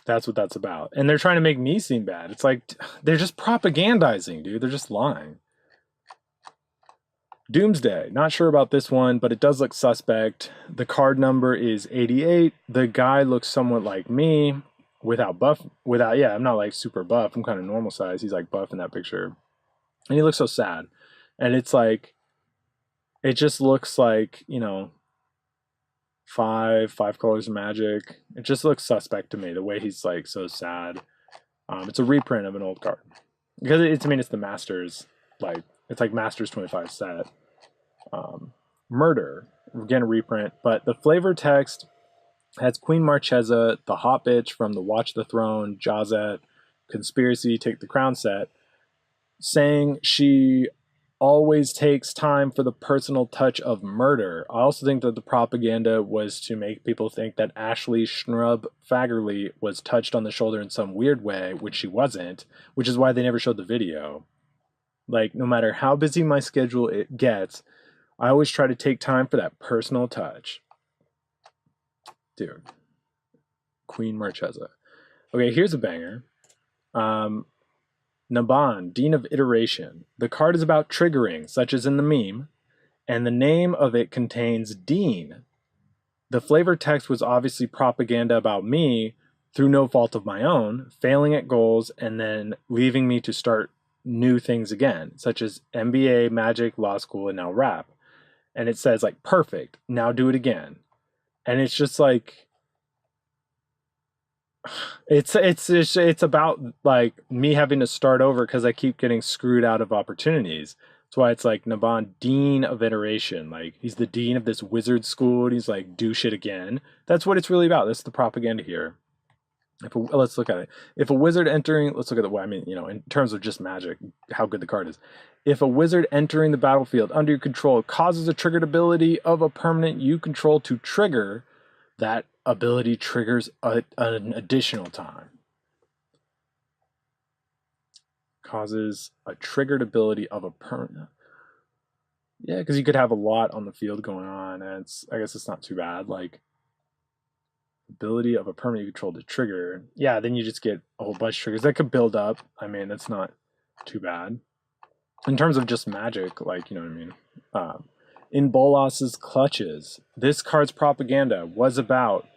That's what that's about. And they're trying to make me seem bad. It's like, they're just propagandizing, dude. They're just lying. Doomsday. Not sure about this one, but it does look suspect. The card number is 88. The guy looks somewhat like me without buff. Yeah, I'm not like super buff. I'm kind of normal size. He's like buff in that picture. And he looks so sad. And it's like, it just looks like, you know, five colors of magic. It just looks suspect to me, the way he's like so sad. It's a reprint of an old card. Because it's, I mean, it's the Masters, like, it's like Masters 25 set. Murder, again, a reprint, but the flavor text has Queen Marchesa, the hot bitch from the Watch the Throne, Jazette, Conspiracy, Take the Crown set, saying she always takes time for the personal touch of murder. I also think that the propaganda was to make people think that Ashley Schnrub Fagerly was touched on the shoulder in some weird way, which she wasn't, which is why they never showed the video. Like, no matter how busy my schedule it gets, I always try to take time for that personal touch. Dude. Queen Marchesa. Okay, here's a banger. Naban, Dean of Iteration. The card is about triggering, such as in the meme, and the name of it contains Dean. The flavor text was obviously propaganda about me through no fault of my own, failing at goals, and then leaving me to start new things again, such as MBA, magic, law school, and now rap. And it says like, perfect, now do it again. And it's just like, it's about like me having to start over because I keep getting screwed out of opportunities. That's why it's like Naban, Dean of Iteration. Like, he's the dean of this wizard school, and he's like, do shit again. That's what it's really about. That's the propaganda here. Let's look at it. If a wizard entering, let's look at the way, I mean, you know, in terms of just magic, how good the card is. If a wizard entering the battlefield under your control causes a triggered ability of a permanent you control to trigger, that ability triggers an additional time. Causes a triggered ability of a permanent. Yeah, because you could have a lot on the field going on, and I guess it's not too bad. Like, ability of a permanent you control to trigger. Yeah, then you just get a whole bunch of triggers that could build up. I mean, that's not too bad. In terms of just magic, like, you know what I mean? In Bolas's clutches, this card's propaganda was about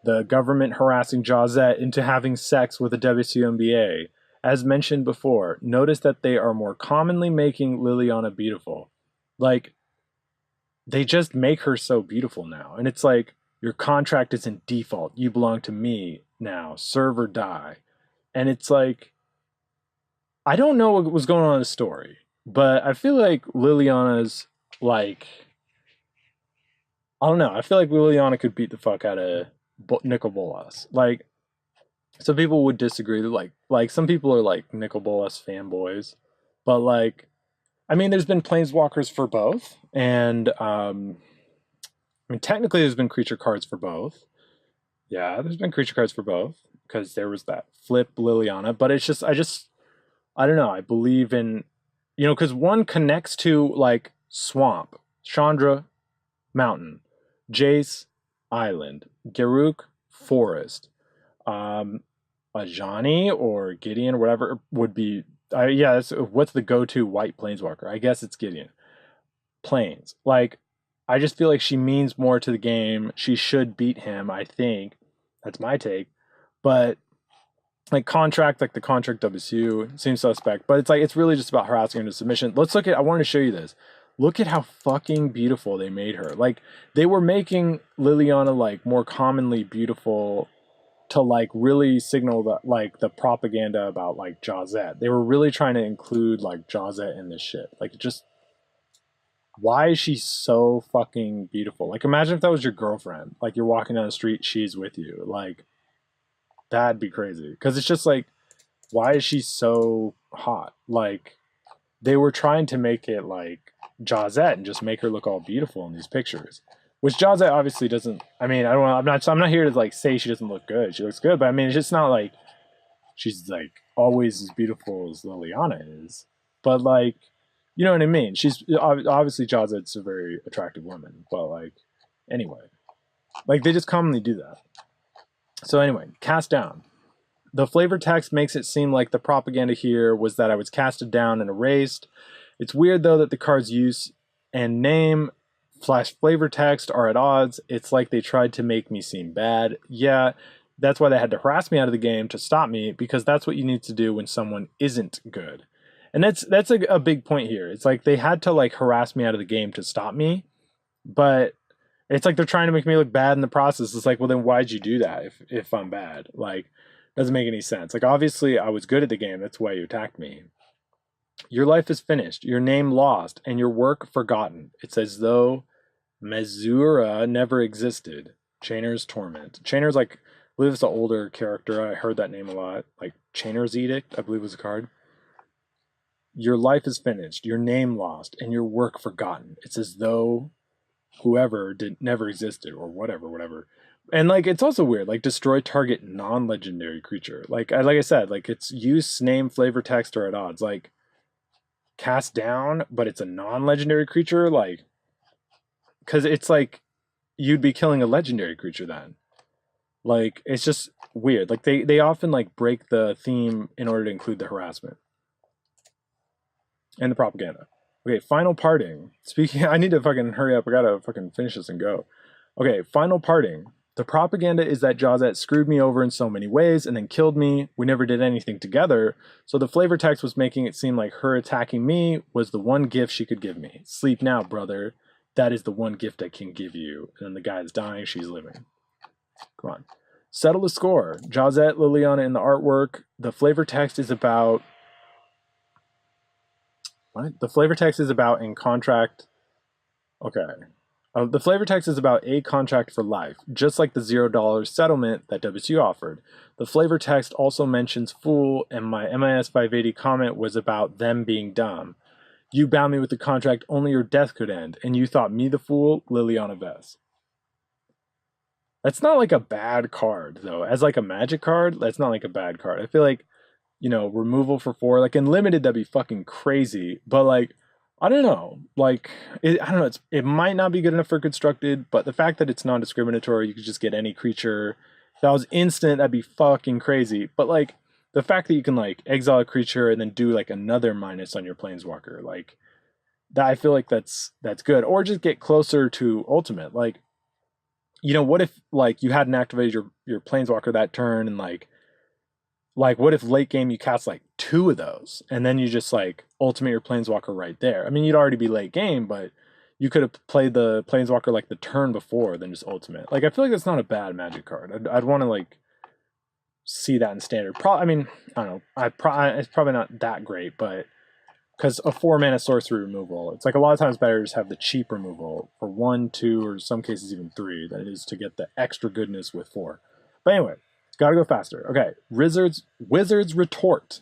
the government harassing Jazette into having sex with a WCMBA. As mentioned before, notice that they are more commonly making Liliana beautiful. Like, they just make her so beautiful now. And it's like, your contract is in default. You belong to me now. Serve or die. And it's like, I don't know what was going on in the story, but I feel like Liliana's like, I don't know. I feel like Liliana could beat the fuck out of Nicol Bolas. Like, some people would disagree. Like some people are like Nicol Bolas fanboys, but like, I mean, there's been planeswalkers for both, and I mean, technically, there's been creature cards for both. Yeah, there's been creature cards for both because there was that flip Liliana, but it's just, I don't know. I believe in, you know, because one connects to like Swamp, Chandra, Mountain, Jace, Island, Garruk, Forest, Ajani or Gideon or whatever would be. Yeah, what's the go-to white planeswalker? I guess it's Gideon. Plains. Like, I just feel like she means more to the game. She should beat him, I think. That's my take. But like contract, like the contract WCU seems suspect. But it's like, it's really just about harassing her into submission. Let's look at, I wanted to show you this. Look at how fucking beautiful they made her. Like, they were making Liliana like more commonly beautiful to like really signal that like the propaganda about like Jazette. They were really trying to include like Jazette in this shit. Like, just, why is she so fucking beautiful? Like, imagine if that was your girlfriend. Like, you're walking down the street, she's with you. Like, that'd be crazy. Because it's just like, why is she so hot? Like, they were trying to make it like Jazette and just make her look all beautiful in these pictures. Which Jazette obviously doesn't. I mean, I don't know. I'm not here to like say she doesn't look good. She looks good, but I mean, it's just not like she's like always as beautiful as Liliana is. But like, you know what I mean? She's obviously Jazette's a very attractive woman, but like, anyway, like they just commonly do that. So anyway, cast down. The flavor text makes it seem like the propaganda here was that I was casted down and erased. It's weird though that the card's use and name / flavor text are at odds. It's like they tried to make me seem bad. Yeah, that's why they had to harass me out of the game to stop me, because that's what you need to do when someone isn't good. And that's a big point here. It's like they had to like harass me out of the game to stop me, but it's like they're trying to make me look bad in the process. It's like, well, then why'd you do that if I'm bad? Like, doesn't make any sense. Like, obviously, I was good at the game. That's why you attacked me. Your life is finished, your name lost, and your work forgotten. It's as though Mesura never existed. Chainer's Torment. Chainer's like, I believe it's an older character. I heard that name a lot. Like, Chainer's Edict, I believe was a card. Your life is finished, your name lost, and your work forgotten. It's as though whoever never existed, or whatever. And like, it's also weird, like, destroy target non-legendary creature. Like I said, like, it's use, name, flavor text are at odds. Like, cast down, but it's a non-legendary creature, like, because it's like you'd be killing a legendary creature then. Like, it's just weird. Like, they often like break the theme in order to include the harassment and the propaganda. Okay, final parting. Speaking, I need to fucking hurry up. I gotta fucking finish this and go. Okay, final parting. The propaganda is that Jawzette screwed me over in so many ways and then killed me. We never did anything together. So the flavor text was making it seem like her attacking me was the one gift she could give me. Sleep now, brother. That is the one gift I can give you. And then the guy's dying, she's living. Come on. Settle the score. Jawzette, Liliana in the artwork. The flavor text is about... What? The flavor text is about in contract... Okay. The flavor text is about a contract for life, just like the $0 settlement that WCU offered. The flavor text also mentions fool, and my MIS 580 comment was about them being dumb. You bound me with the contract only your death could end, and you thought me the fool, Liliana Vess. That's not like a bad card, though. As like a magic card, that's not like a bad card. I feel like, you know, removal for 4, like in limited, that'd be fucking crazy, but like, I don't know, like, I don't know, it might not be good enough for constructed, but the fact that it's non-discriminatory, you could just get any creature. If that was instant, that'd be fucking crazy. But like, the fact that you can like exile a creature and then do like another minus on your planeswalker, like, that, I feel like that's good. Or just get closer to ultimate. Like, you know, what if like you hadn't activated your planeswalker that turn, and like what if late game you cast like 2 of those and then you just like ultimate your planeswalker right there? I mean, you'd already be late game, but you could have played the planeswalker like the turn before, then just ultimate. Like, I feel like that's not a bad magic card. I'd want to like see that in standard. I mean, I don't know. It's probably not that great, but because a 4-mana sorcery removal, it's like a lot of times better to just have the cheap removal for 1, 2, or some cases even 3 than it is to get the extra goodness with 4. But anyway, gotta go faster. Okay, Wizards Retort.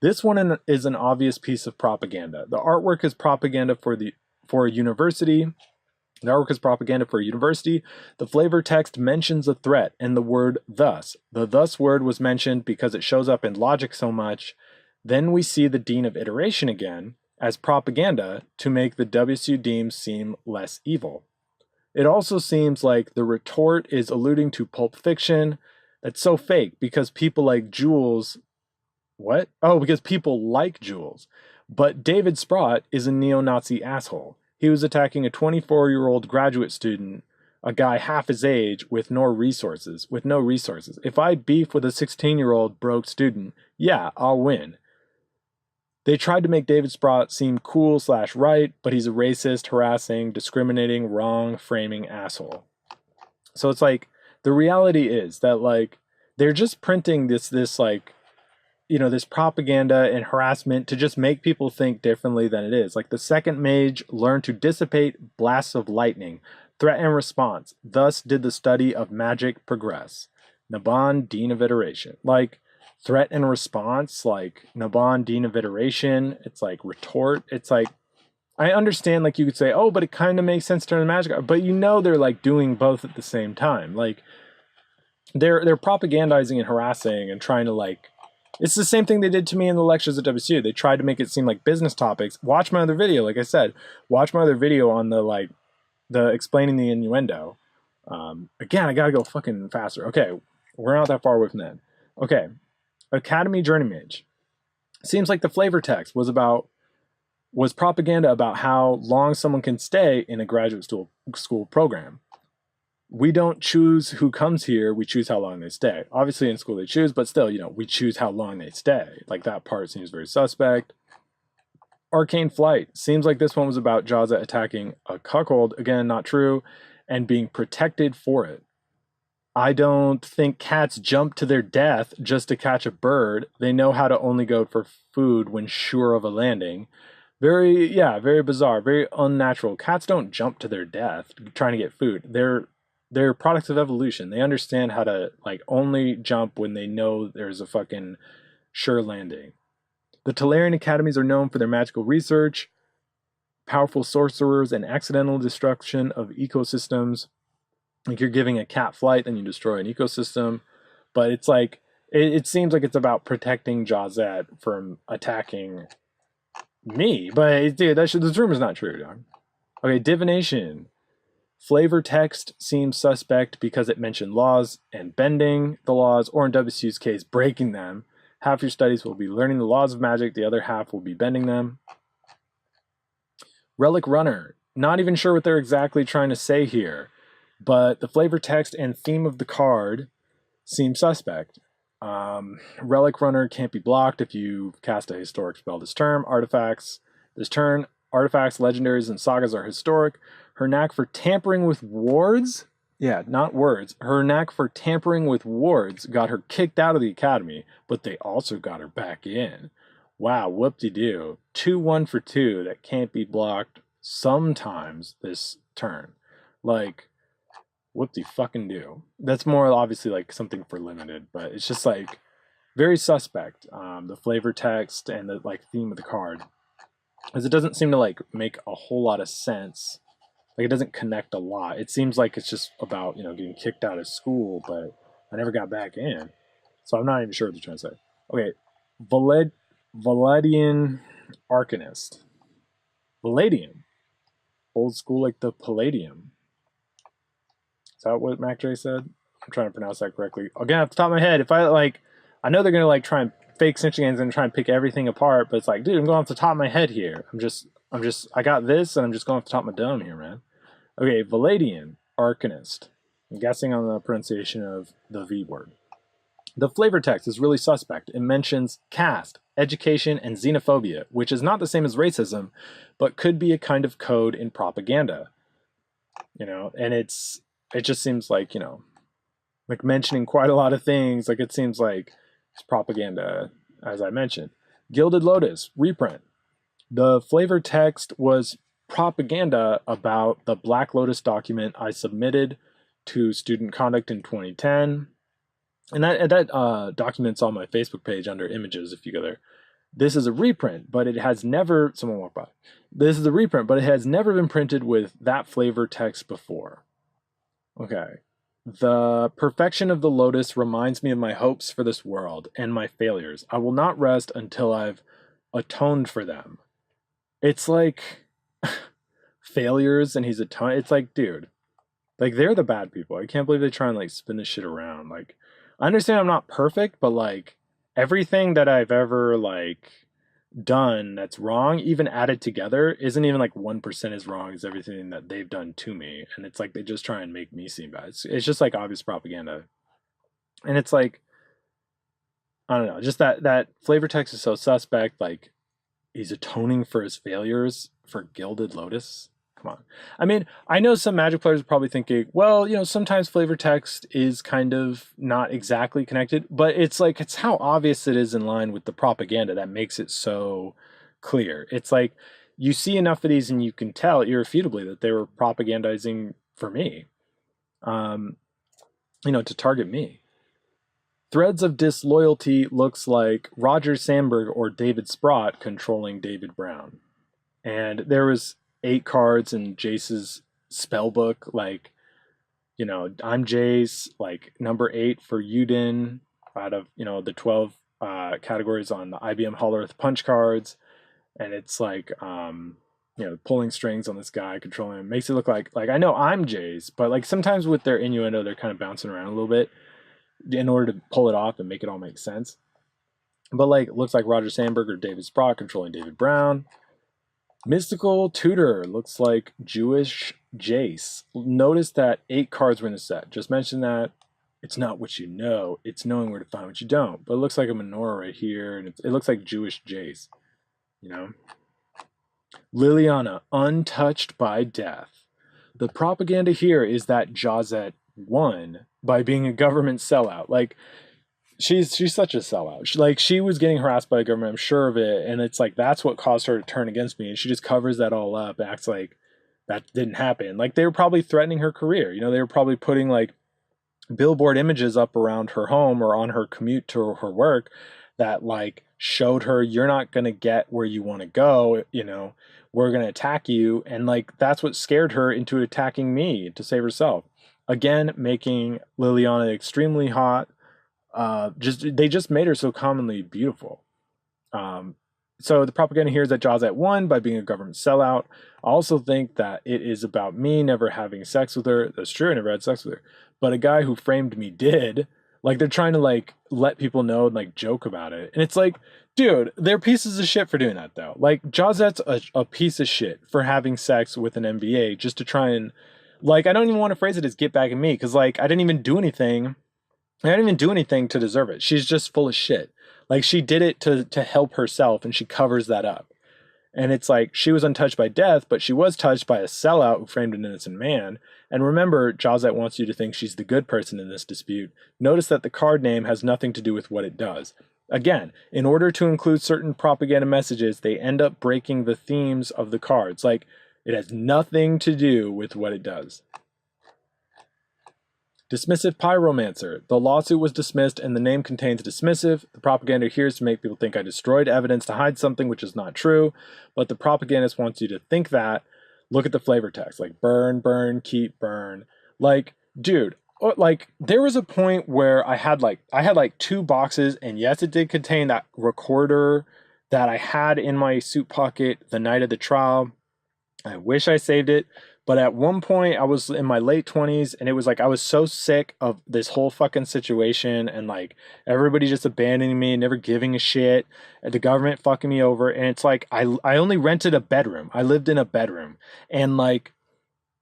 This one is an obvious piece of propaganda. The artwork is propaganda for a university. The artwork is propaganda for a university. The flavor text mentions a threat and the word thus. The thus word was mentioned because it shows up in logic so much. Then we see the Dean of Iteration again as propaganda to make the WSU Deems seem less evil. It also seems like the retort is alluding to Pulp Fiction. That's so fake because people like Jules. What? Oh, because people like Jules. But David Sprott is a neo-Nazi asshole. He was attacking a 24-year-old graduate student, a guy half his age with no resources. If I beef with a 16-year-old broke student, yeah, I'll win. They tried to make David Sprott seem cool / right, but he's a racist, harassing, discriminating, wrong, framing asshole. So it's like, the reality is that like, they're just printing this like, you know, this propaganda and harassment to just make people think differently than it is. Like, the second mage learned to dissipate blasts of lightning, threat and response. Thus did the study of magic progress. Naban, Dean of Iteration. Like, threat and response, like Naban, Dean of Iteration. It's like retort. It's like, I understand, like, you could say, oh, but it kind of makes sense to turn the magic, but you know they're like doing both at the same time. Like, they're propagandizing and harassing and trying to like, it's the same thing they did to me in the lectures at WCU. They tried to make it seem like business topics. Watch my other video, like I said. Watch my other video on the explaining the innuendo. Again, I gotta go fucking faster. Okay, we're not that far away from that. Okay, Academy Journey Mage. Seems like the flavor text was propaganda about how long someone can stay in a graduate school program. We don't choose who comes here, we choose how long they stay. Obviously in school they choose, but still, we choose how long they stay. Like, that part seems very suspect. Arcane Flight. Seems like this one was about Jaza attacking a cuckold. Again, not true. And being protected for it. I don't think cats jump to their death just to catch a bird. They know how to only go for food when sure of a landing. Very bizarre, very unnatural. Cats don't jump to their death trying to get food. They're products of evolution. They understand how to, like, only jump when they know there's a fucking sure landing. The Talarian academies are known for their magical research, powerful sorcerers, and accidental destruction of ecosystems. Like, you're giving a cat flight, then you destroy an ecosystem. But it's like, it seems like it's about protecting Jazet from attacking me. But dude, this rumor's not true, dog. Okay, divination. Flavor text seems suspect because it mentioned laws and bending the laws, or in WCU's case, breaking them. Half your studies will be learning the laws of magic, the other half will be bending them. Relic Runner. Not even sure what they're exactly trying to say here, but the flavor text and theme of the card seem suspect. Relic Runner can't be blocked if you cast a historic spell this turn. Artifacts this turn. Artifacts, legendaries, and sagas are historic. Her knack for tampering with wards? Yeah, not words. Her knack for tampering with wards got her kicked out of the academy, but they also got her back in. Wow, whoop-de-doo. 2-1 for 2 that can't be blocked sometimes this turn. Like, whoop-de-fucking-do. That's more obviously like something for limited, but it's just like very suspect. The flavor text and the like theme of the card, because it doesn't seem to like make a whole lot of sense. Like, it doesn't connect a lot. It seems like it's just about, getting kicked out of school, but I never got back in. So I'm not even sure what they're trying to say. Okay, Valadian Arcanist. Palladium. Old school like the Palladium. Is that what Mac Dre said? I'm trying to pronounce that correctly. Again, off the top of my head, if I know they're going to try and fake cinching ends and try and pick everything apart, but it's like, dude, I'm going off the top of my head here. I got this, and I'm just going off the top of my dome here, man. Okay, Valadian Arcanist. I'm guessing on the pronunciation of the V word. The flavor text is really suspect. It mentions caste, education, and xenophobia, which is not the same as racism, but could be a kind of code in propaganda. And it just seems like, like mentioning quite a lot of things. Like, it seems like it's propaganda, as I mentioned. Gilded Lotus, reprint. The flavor text was propaganda about the Black Lotus document I submitted to Student Conduct in 2010. And that document's on my Facebook page under images if you go there. This is a reprint, but it has never... Someone walked by. This is a reprint, but it has never been printed with that flavor text before. Okay. The perfection of the lotus reminds me of my hopes for this world and my failures. I will not rest until I've atoned for them. It's like failures and he's atoned. It's like, dude, like, they're the bad people. I can't believe they try and like spin this shit around. Like, I understand I'm not perfect, but like everything that I've ever like done that's wrong, even added together, isn't even like 1% as wrong as everything that they've done to me. And it's like they just try and make me seem bad. It's just like obvious propaganda. And it's like, I don't know, just that flavor text is so suspect. Like, he's atoning for his failures for Gilded Lotus. Come on. I mean, I know some Magic players are probably thinking, well, sometimes flavor text is kind of not exactly connected, but it's like, it's how obvious it is in line with the propaganda that makes it so clear. It's like, you see enough of these and you can tell irrefutably that they were propagandizing for me, to target me. Threads of Disloyalty looks like Roger Sandberg or David Sprott controlling David Brown. And there was 8 cards in Jace's spell book. Like, I'm Jace, like number 8 for Yudin out of, the 12 categories on the IBM Hollow Earth punch cards. And it's like, pulling strings on this guy, controlling him. Makes it look like I know I'm Jace, but like sometimes with their innuendo, they're kind of bouncing around a little bit in order to pull it off and make it all make sense. But like, looks like Roger Sandberg or David Sprott controlling David Brown. Mystical Tutor looks like Jewish Jace. Notice that 8 cards were in the set. Just mention that it's not what you know, it's knowing where to find what you don't. But it looks like a menorah right here, and it looks like Jewish Jace, you know? Liliana, untouched by death. The propaganda here is that Jazet won by being a government sellout. Like, she's such a sellout. She was getting harassed by the government, I'm sure of it, and it's like that's what caused her to turn against me, and she just covers that all up, acts like that didn't happen. Like, they were probably threatening her career. You know, they were probably putting like billboard images up around her home or on her commute to her work that like showed her, you're not going to get where you want to go, you know, we're going to attack you. And like that's what scared her into attacking me to save herself. Again, making Liliana extremely hot. They just made her so commonly beautiful. So the propaganda here is that Jazet won by being a government sellout. I also think that it is about me never having sex with her. That's true, I never had sex with her. But a guy who framed me did. Like, they're trying to like let people know and like joke about it. And it's like, dude, they're pieces of shit for doing that though. Like, Jazet's a piece of shit for having sex with an MBA just to try and, like, I don't even want to phrase it as get back at me, because like I didn't even do anything to deserve it. She's just full of shit. Like, she did it to help herself, and she covers that up. And it's like, she was untouched by death, but she was touched by a sellout who framed an innocent man. And remember, Jazet wants you to think she's the good person in this dispute. Notice that the card name has nothing to do with what it does. Again, in order to include certain propaganda messages, they end up breaking the themes of the cards. Like, it has nothing to do with what it does. Dismissive Pyromancer. The lawsuit was dismissed and the name contains dismissive. The propaganda here is to make people think I destroyed evidence to hide something, which is not true. But the propagandist wants you to think that. Look at the flavor text. Like, burn, burn, keep, burn. Like, dude, like, there was a point where I had like 2 boxes, and yes, it did contain that recorder that I had in my suit pocket the night of the trial. I wish I saved it. But at one point, I was in my late 20s, and it was like I was so sick of this whole fucking situation, and like everybody just abandoning me, never giving a shit, and the government fucking me over. And it's like I only rented a bedroom. I lived in a bedroom, and like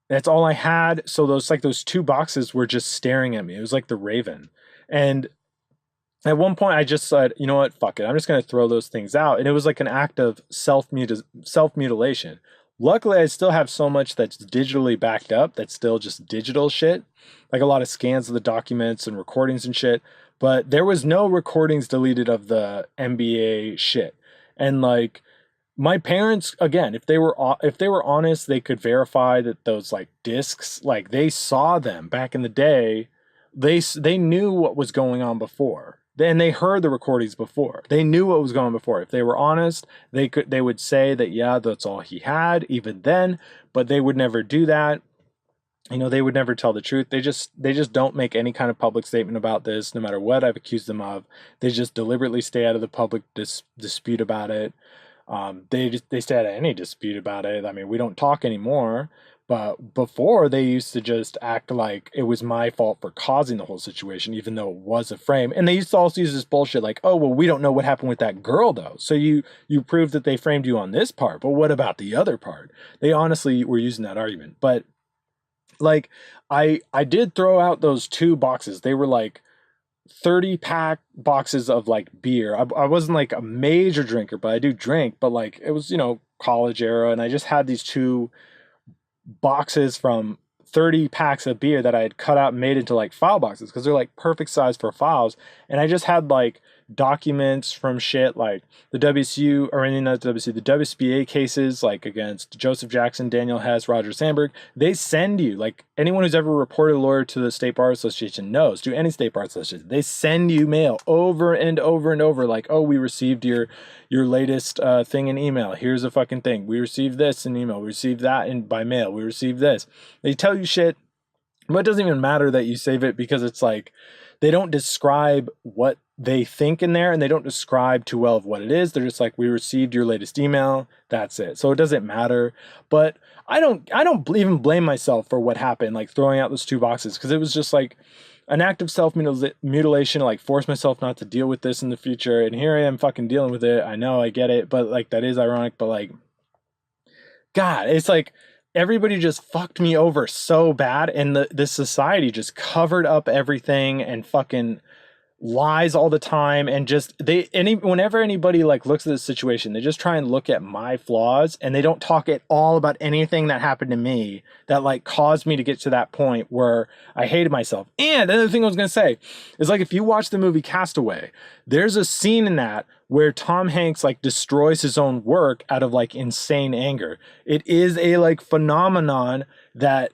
that's all I had. So those 2 boxes were just staring at me. It was like the Raven. And at one point, I just said, you know what, fuck it. I'm just gonna throw those things out. And it was like an act of self-mutilation. Luckily, I still have so much that's digitally backed up that's still just digital shit, like a lot of scans of the documents and recordings and shit. But there was no recordings deleted of the MBA shit. And like my parents, again, if they were honest, they could verify that those like discs, like they saw them back in the day. They knew what was going on before. Then they heard the recordings before. They knew what was going on before. If they were honest, they would say that, yeah, that's all he had even then, but they would never do that. You know, they would never tell the truth. They just don't make any kind of public statement about this, no matter what I've accused them of. They just deliberately stay out of the public dispute about it. They stay out of any dispute about it. I mean, we don't talk anymore. But before, they used to just act like it was my fault for causing the whole situation, even though it was a frame. And they used to also use this bullshit like, oh, well, we don't know what happened with that girl, though. So you proved that they framed you on this part, but what about the other part? They honestly were using that argument. But like, I did throw out those 2 boxes. They were like 30-pack boxes of like beer. I wasn't like a major drinker, but I do drink. But like, it was, you know, college era, and I just had these 2 boxes from 30 packs of beer that I had cut out and made into like file boxes, because they're like perfect size for files. And I just had like documents from shit like the WSU, or any, not WSU, the WSBA cases, like against Joseph Jackson, Daniel Hess, Roger Sandberg. They send you, like anyone who's ever reported a lawyer to the State Bar Association knows, to any State Bar Association, they send you mail over and over and over, like, oh, we received your latest thing in email. Here's a fucking thing. We received this in email. We received that by mail. We received this. They tell you shit, but it doesn't even matter that you save it, because it's like they don't describe what they think in there, and they don't describe too well of what it is. They're just like, we received your latest email. That's it. So it doesn't matter. But I don't even blame myself for what happened, like throwing out those 2 boxes, because it was just like, an act of self-mutilation to like force myself not to deal with this in the future. And here I am fucking dealing with it. I know, I get it, but like that is ironic, but like, God, it's like everybody just fucked me over so bad, and this society just covered up everything and fucking lies all the time, and just whenever anybody like looks at this situation, they just try and look at my flaws, and they don't talk at all about anything that happened to me that like caused me to get to that point where I hated myself. And another thing I was gonna say is, like, if you watch the movie Castaway, there's a scene in that where Tom Hanks like destroys his own work out of like insane anger. It is a like phenomenon that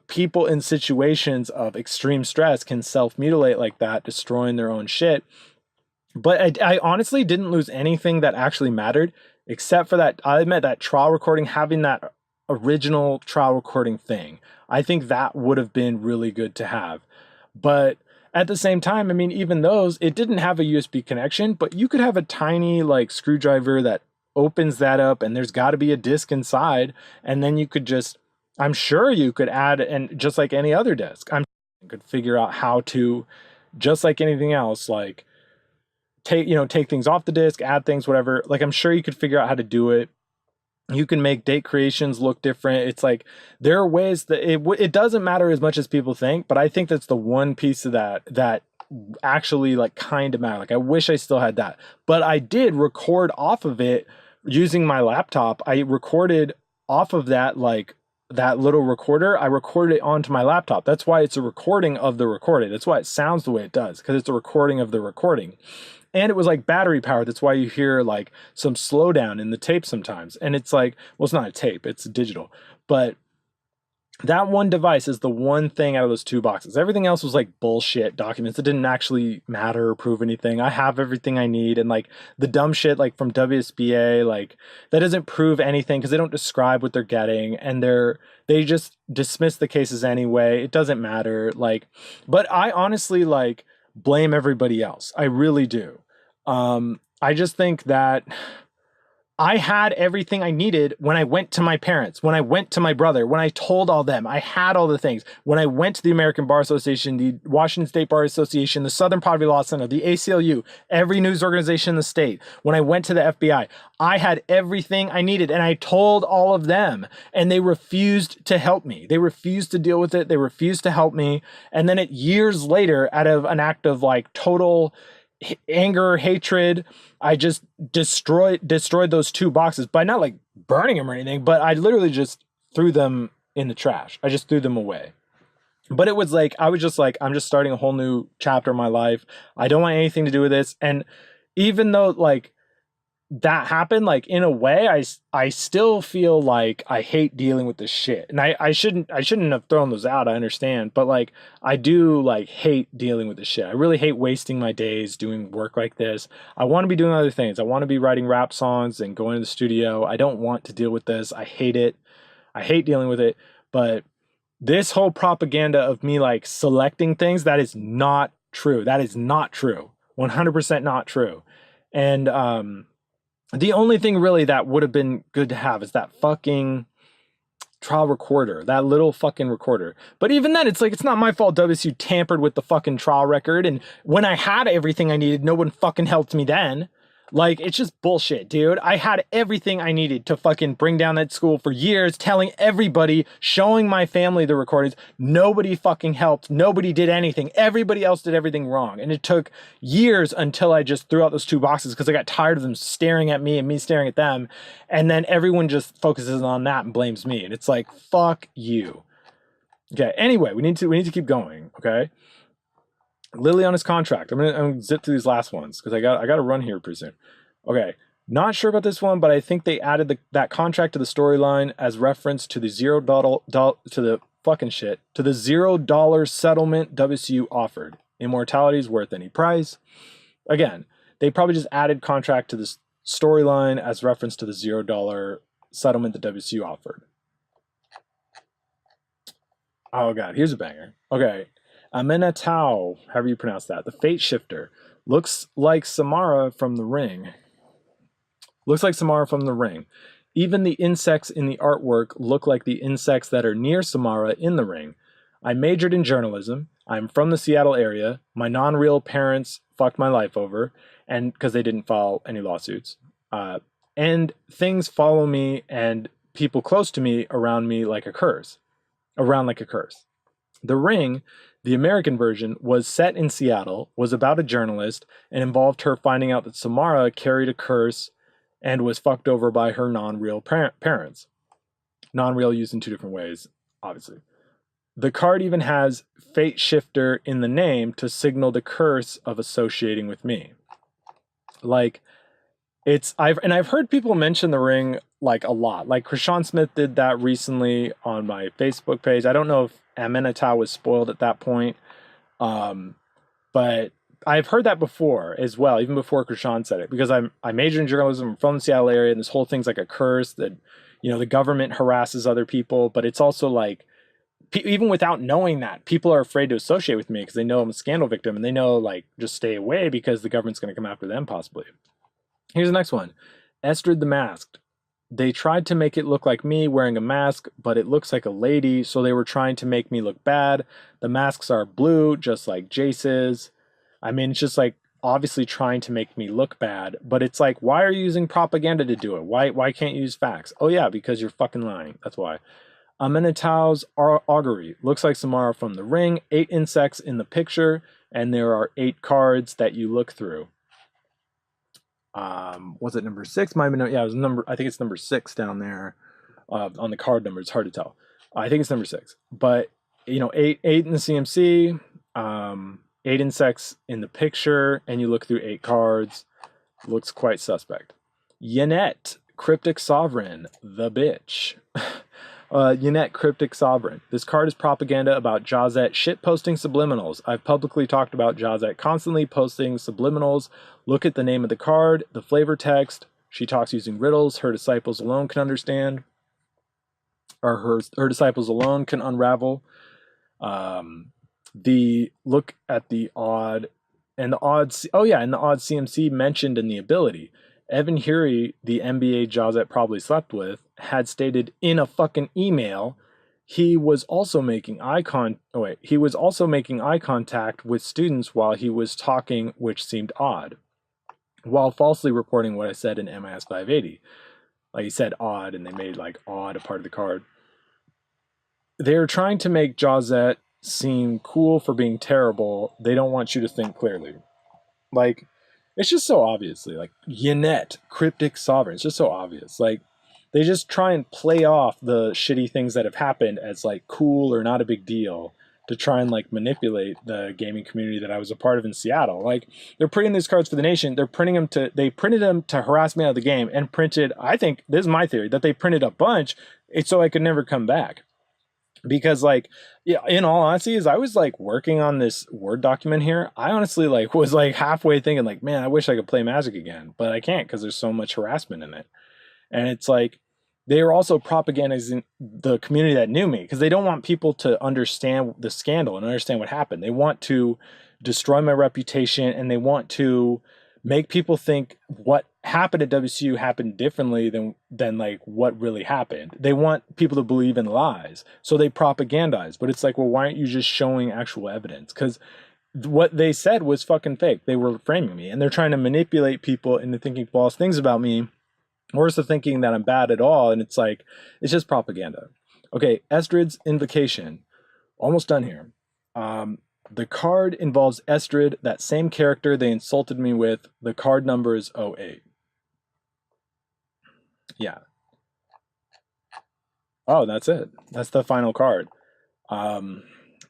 people in situations of extreme stress can self-mutilate like that, destroying their own shit. But I honestly didn't lose anything that actually mattered, except for that I admit that trial recording, having that original trial recording thing. I think that would have been really good to have. But at the same time, I mean, even those, it didn't have a USB connection, but you could have a tiny like screwdriver that opens that up, and there's got to be a disc inside, and then you could just, I'm sure you could add, and just like any other disc, I'm sure you could figure out how to, just like anything else, like take things off the disc, add things, whatever. Like, I'm sure you could figure out how to do it. You can make date creations look different. It's like there are ways that it doesn't matter as much as people think, but I think that's the one piece of that actually like kind of matter. Like, I wish I still had that, but I did record off of it using my laptop. I recorded off of that, like that little recorder. I recorded it onto my laptop. That's why it's a recording of the recording. That's why it sounds the way it does, because it's a recording of the recording. And it was like battery powered. That's why you hear like some slowdown in the tape sometimes. And it's like, well, it's not a tape, it's digital. But that one device is the one thing out of those two boxes. Everything else was like bullshit documents that didn't actually matter or prove anything. I have everything I need. And like the dumb shit like from WSBA, like that doesn't prove anything because they don't describe what they're getting, and they just dismiss the cases anyway. It doesn't matter. Like, but I honestly like blame everybody else. I really do. I just think that I had everything I needed when I went to my parents, when I went to my brother, when I told all them. I had all the things. When I went to the American Bar Association, the Washington State Bar Association, the Southern Poverty Law Center, the ACLU, every news organization in the state, when I went to the FBI, I had everything I needed, and I told all of them, and they refused to help me. They refused to deal with it. They refused to help me. And then years later, out of an act of like total anger, hatred, I just destroyed those two boxes by not like burning them or anything, but I literally just threw them in the trash. I just threw them away. But it was like, I was just like, I'm just starting a whole new chapter in my life. I don't want anything to do with this. And even though like that happened, like in a way, I still feel like I hate dealing with this shit. And I shouldn't have thrown those out, I understand, but like I do like hate dealing with this shit. I really hate wasting my days doing work like this. I want to be doing other things. I want to be writing rap songs and going to the studio. I don't want to deal with this. I hate it. I hate dealing with it. But this whole propaganda of me like selecting things, that is not true. That is not true. 100% not true. And the only thing really that would have been good to have is that fucking trial recorder, that little fucking recorder. But even then, it's like, it's not my fault WSU tampered with the fucking trial record. And when I had everything I needed, no one fucking helped me then. Like, it's just bullshit, dude. I had everything I needed to fucking bring down that school for years, telling everybody, showing my family the recordings. Nobody fucking helped. Nobody did anything. Everybody else did everything wrong. And it took years until I just threw out those two boxes because I got tired of them staring at me and me staring at them. And then everyone just focuses on that and blames me. And it's like, fuck you. Okay, anyway, we need to keep going, okay? Liliana's contract. I'm gonna zip through these last ones because I got to run here pretty soon. Okay, not sure about this one, but I think they added that contract to the storyline as reference to the $0 settlement WSU offered. Immortality is worth any price. Again, they probably just added contract to this storyline as reference to the $0 settlement that WSU offered. Oh god, here's a banger. Okay. Amena Tao, however you pronounce that, the Fate Shifter, looks like Samara from The Ring. Looks like Samara from The Ring. Even the insects in the artwork look like the insects that are near Samara in The Ring. I majored in journalism. I'm from the Seattle area. My non-real parents fucked my life over, and because they didn't file any lawsuits. And things follow me and people close to me around me like a curse. Around like a curse. The Ring, the American version, was set in Seattle, was about a journalist, and involved her finding out that Samara carried a curse and was fucked over by her non-real parents. Non-real used in two different ways, obviously. The card even has Fate Shifter in the name to signal the curse of associating with me. Like, I've heard people mention the Ring like a lot. Like Krishan Smith did that recently on my Facebook page. I don't know if Amenata was spoiled at that point, but I've heard that before as well, even before Krishan said it, because I majored in journalism, I'm from the Seattle area, and this whole thing's like a curse that, you know, the government harasses other people, but it's also like, even without knowing that, people are afraid to associate with me because they know I'm a scandal victim, and they know, like, just stay away because the government's going to come after them possibly. Here's the next one. Estrid the Masked. They tried to make it look like me wearing a mask, but it looks like a lady, so they were trying to make me look bad. The masks are blue, just like Jace's. I mean, it's just like obviously trying to make me look bad, but it's like, why are you using propaganda to do it? Why can't you use facts? Oh yeah, because you're fucking lying. That's why. Amenatao's augury looks like Samara from the Ring. 8 insects in the picture, and there are 8 cards that you look through. Was it number 6? Might have been, yeah, it was number, I think it's number 6 down there on the card number. It's hard to tell. I think it's number 6, but you know, 8 in the CMC, 8 insects in the picture, and you look through 8 cards. Looks quite suspect. Yannette, Cryptic Sovereign, the bitch. Yannette, Cryptic Sovereign. This card is propaganda about Jazette shitposting subliminals. I've publicly talked about Jazette constantly posting subliminals. Look at the name of the card, the flavor text. She talks using riddles her disciples alone can understand, or her disciples alone can unravel. The look at the odd, and the odds. Oh yeah, and the odd CMC mentioned in the ability. Evan Hury, the MBA Jazette probably slept with, had stated in a fucking email he was also making eye contact with students while he was talking, which seemed odd, while falsely reporting what I said in MIS 580. Like, he said odd, and they made like odd a part of the card. They're trying to make Jazette seem cool for being terrible. They don't want you to think clearly. Like, it's just so obviously, like, Yannette, Cryptic Sovereign, it's just so obvious. Like, they just try and play off the shitty things that have happened as, like, cool or not a big deal to try and, like, manipulate the gaming community that I was a part of in Seattle. Like, they're printing these cards for the nation. They printed them to harass me out of the game, and printed, I think, this is my theory, that they printed a bunch so I could never come back. Because, like, yeah, in all honesty, as I was like working on this Word document here, I honestly like was like halfway thinking like, man, I wish I could play Magic again, but I can't because there's so much harassment in it. And it's like, they are also propagandizing the community that knew me because they don't want people to understand the scandal and understand what happened. They want to destroy my reputation, and they want to make people think what happened at WCU happened differently than like what really happened. They want people to believe in lies, so they propagandize. But it's like, well, why aren't you just showing actual evidence? Because what they said was fucking fake. They were framing me, and they're trying to manipulate people into thinking false things about me, or to thinking that I'm bad at all. And it's like, it's just propaganda. Okay, Estrid's Invocation. Almost done here. The card involves Estrid, that same character they insulted me with. The card number is 08. Yeah. Oh, that's it. That's the final card.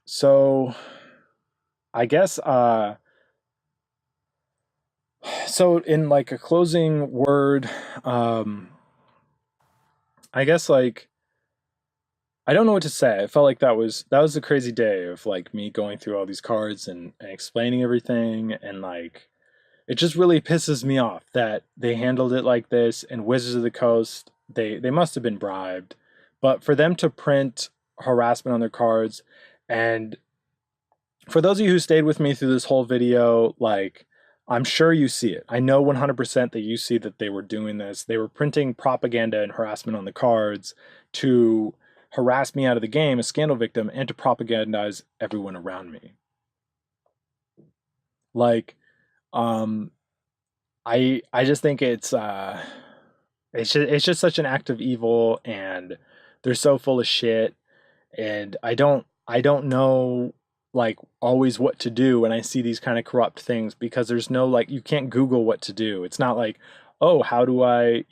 So I guess so in like a closing word, I guess like I don't know what to say. I felt like that was a crazy day of like me going through all these cards and explaining everything, and like it just really pisses me off that they handled it like this. And Wizards of the Coast, they must have been bribed, but for them to print harassment on their cards, and for those of you who stayed with me through this whole video, like, I'm sure you see it. I know 100% that you see that they were doing this. They were printing propaganda and harassment on the cards to harass me out of the game, a scandal victim, and to propagandize everyone around me. Like, um, I just think it's just such an act of evil, and they're so full of shit, and I don't know like always what to do when I see these kind of corrupt things, because there's no, like, you can't Google what to do. It's not like, oh, how do I,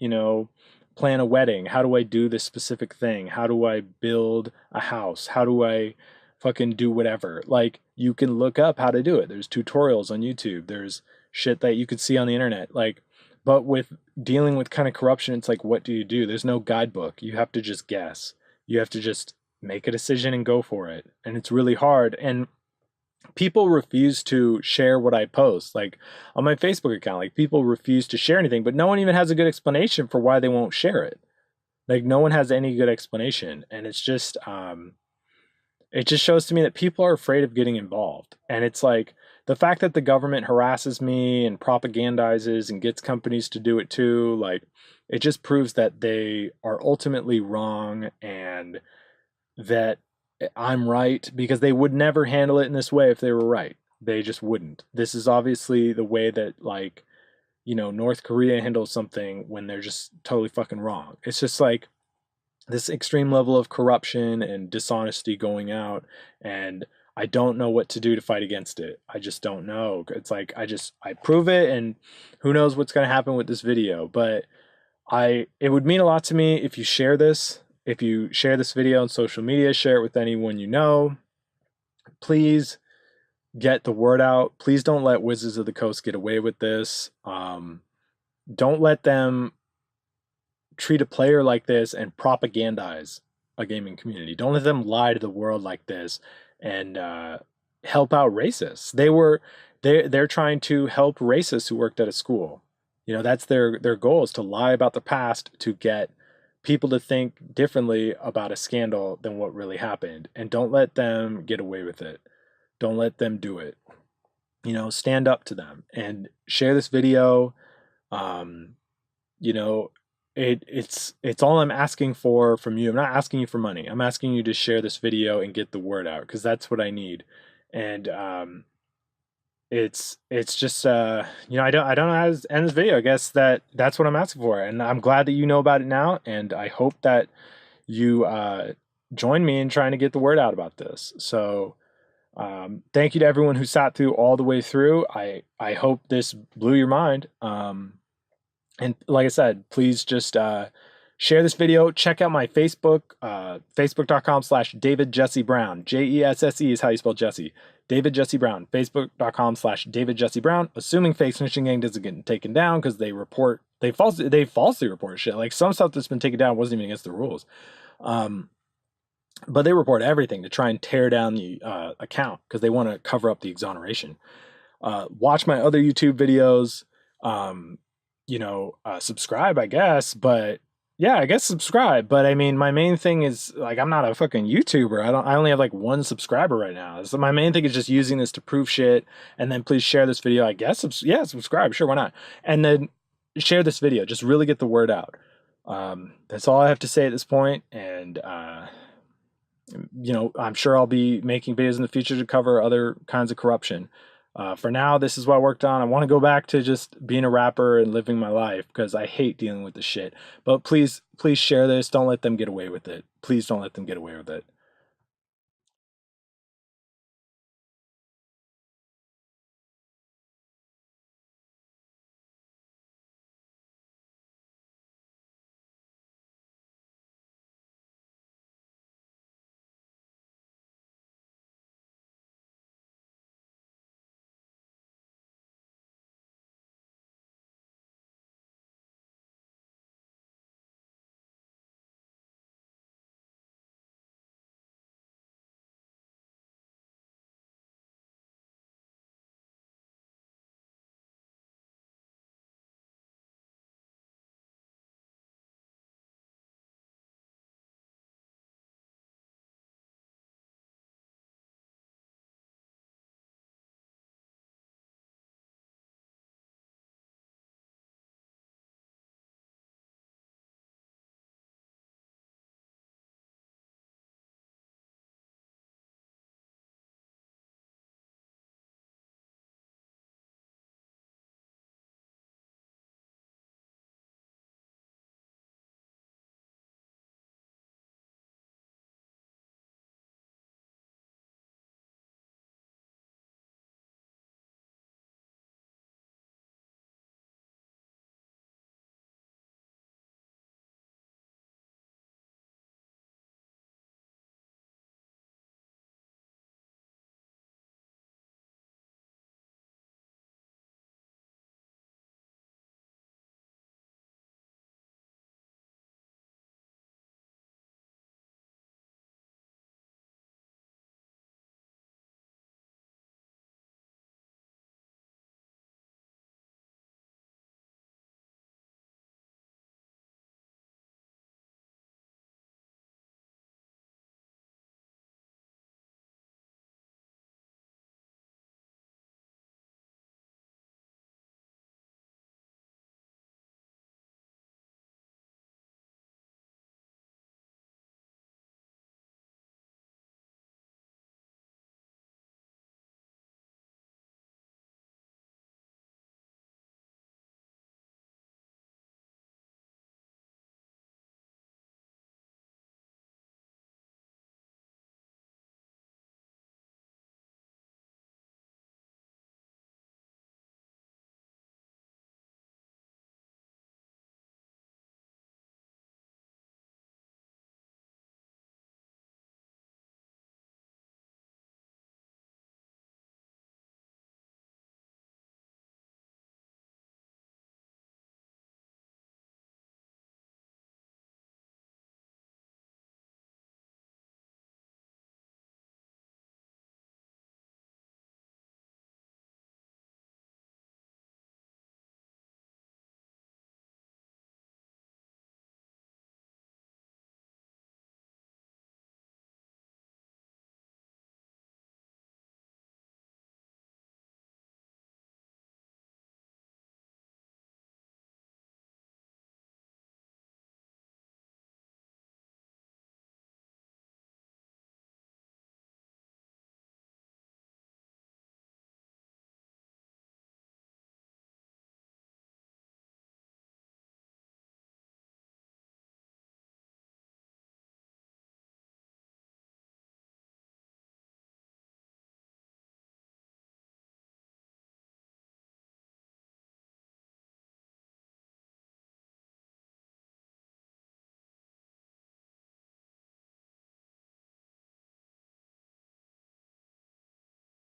plan a wedding? How do I do this specific thing? How do I build a house? How do I fucking do whatever? Like, you can look up how to do it. There's tutorials on YouTube. There's shit that you could see on the internet. Like, but with dealing with kind of corruption, it's like, what do you do? There's no guidebook. You have to just guess. You have to just make a decision and go for it. And it's really hard. And people refuse to share what I post. Like on my Facebook account, like people refuse to share anything, but no one even has a good explanation for why they won't share it. Like no one has any good explanation. And it's just, it just shows to me that people are afraid of getting involved. And it's like the fact that the government harasses me and propagandizes and gets companies to do it too, like it just proves that they are ultimately wrong, and that I'm right, because they would never handle it in this way if they were right. They just wouldn't. This is obviously the way that, like, North Korea handles something when they're just totally fucking wrong. It's just like this extreme level of corruption and dishonesty going out, and I don't know what to do to fight against it. I just don't know. It's like I prove it, and who knows what's going to happen with this video. But it would mean a lot to me if you share this. If you share this video on social media, share it with anyone you know. Please get the word out. Please don't let Wizards of the Coast get away with this. Don't let them treat a player like this and propagandize a gaming community. Don't let them lie to the world like this and help out racists. They're trying to help racists who worked at a school. That's their goal, is to lie about the past to get people to think differently about a scandal than what really happened. And don't let them get away with it. Don't let them do it. Stand up to them and share this video. It's all I'm asking from you. I'm not asking you for money. I'm asking you to share this video and get the word out, because that's what I need. And it's just I don't know how to end this video. I guess that's what I'm asking for, and I'm glad that you know about it now, and I hope that you join me in trying to get the word out about this. So thank you to everyone who sat through all the way through. I hope this blew your mind. And like I said, please just share this video. Check out my Facebook, facebook.com/David Jesse Brown. JESSE is how you spell Jesse. David Jesse Brown. Facebook.com/David Jesse Brown. Assuming Fake Snitching Gang doesn't get taken down, because they falsely report shit. Like some stuff that's been taken down wasn't even against the rules. But they report everything to try and tear down the account, because they want to cover up the exoneration. Watch my other YouTube videos. Subscribe, I guess, but yeah, I guess subscribe. But I mean, my main thing is, like, I'm not a fucking YouTuber. I only have like 1 subscriber right now. So my main thing is just using this to prove shit. And then please share this video, I guess. Subscribe. Sure. Why not? And then share this video. Just really get the word out. That's all I have to say at this point. And, I'm sure I'll be making videos in the future to cover other kinds of corruption. For now, this is what I worked on. I want to go back to just being a rapper and living my life, because I hate dealing with this shit. But please share this. Don't let them get away with it. Please don't let them get away with it.